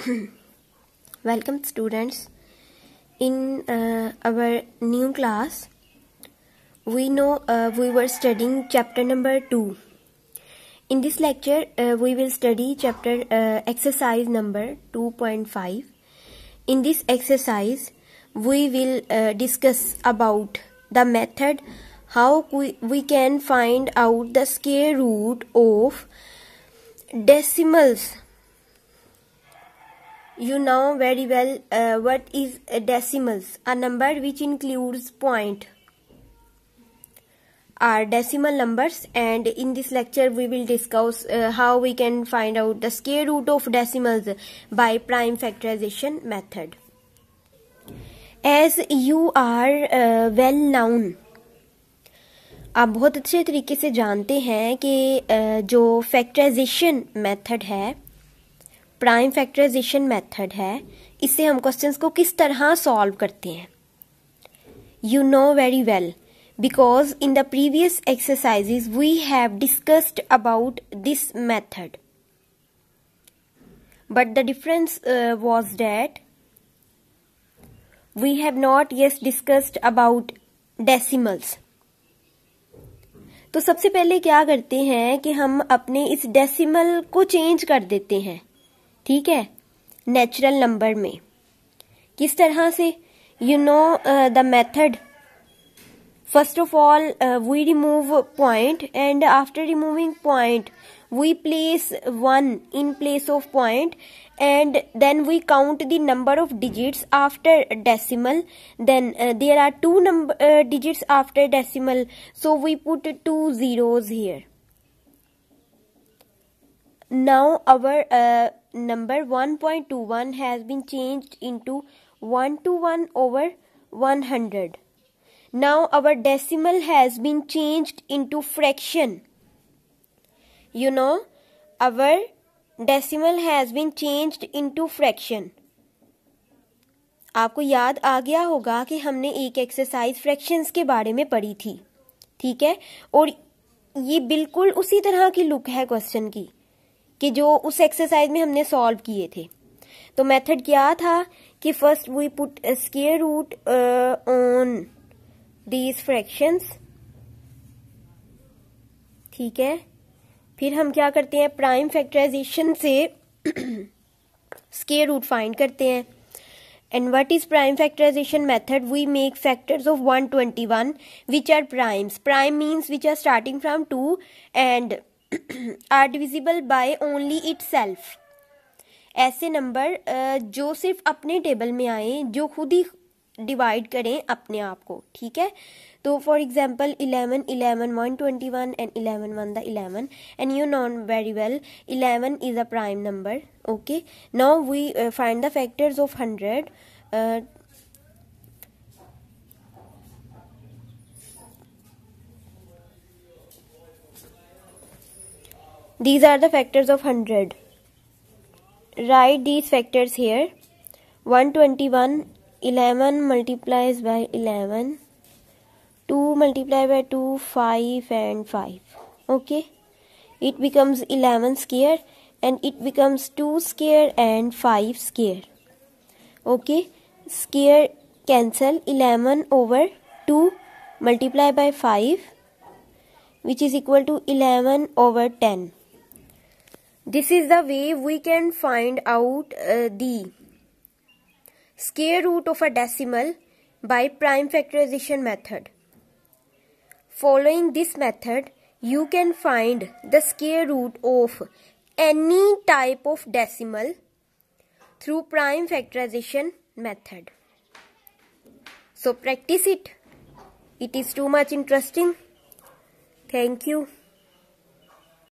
Welcome students. In our new class, we were studying chapter number 2. In this lecture, we will study chapter exercise number 2.5. In this exercise, we will discuss about the method how we can find out the square root of decimals. You know very well what is decimals. A number which includes point are decimal numbers, and in this lecture we will discuss how we can find out the square root of decimals by prime factorization method. As you are well known, आप बहुत अच्छे तरीके से जानते हैं कि जो factorisation method है, प्राइम फैक्टराइजेशन मेथड है, इससे हम क्वेश्चंस को किस तरह सॉल्व करते हैं. You know very well because in the previous exercises we have discussed about this method, but the difference was that we have not yet discussed about decimals. तो सबसे पहले क्या करते हैं कि हम अपने इस डेसिमल को चेंज कर देते हैं, ठीक है, नेचुरल नंबर में. किस तरह से? You know the method. First of all, we remove point, and after removing point, we place 1 in place of point, and then we count the number of digits after decimal. Then there are 2 digits after decimal, so we put 2 zeros here. Now our number 1.21 has been changed into 1 over 100. Now our decimal has been changed into fraction. You know, our decimal has been changed into fraction. आपको याद आ गया होगा कि हमने एक exercise fractions के बारे में पढ़ी थी, ठीक है, और ये बिल्कुल उसी तरह की लुक है क्वेश्चन की कि जो उस एक्सरसाइज में हमने सॉल्व किए थे. तो मेथड क्या था कि first we put square root on these fractions, ठीक है. फिर हम क्या करते हैं, प्राइम फैक्टराइजेशन से स्क्वायर रूट फाइंड करते हैं. And what is prime factorization method? We make factors of 121 which are primes. Prime means which are starting from 2 and are divisible by only itself. ऐसे नंबर जो सिर्फ अपने table में आए, जो खुद ही डिवाइड करें अपने आप को, ठीक है. तो फॉर एग्जाम्पल 11 121 एंड 11 1 the 11, and you know very well 11 is a prime number. Okay, now we find the factors of 100. These are the factors of 100. Write these factors here. 121, 11 multiplies by 11, 2 multiplied by 2, 5 and 5. Okay, it becomes 11 square, and it becomes 2 square and 5 square. Okay, square cancel. 11 over 2 multiplied by 5, which is equal to 11 over 10. This is the way we can find out the square root of a decimal by prime factorization method. Following this method, you can find the square root of any type of decimal through prime factorization method. So practice it. It is too much interesting. Thank you.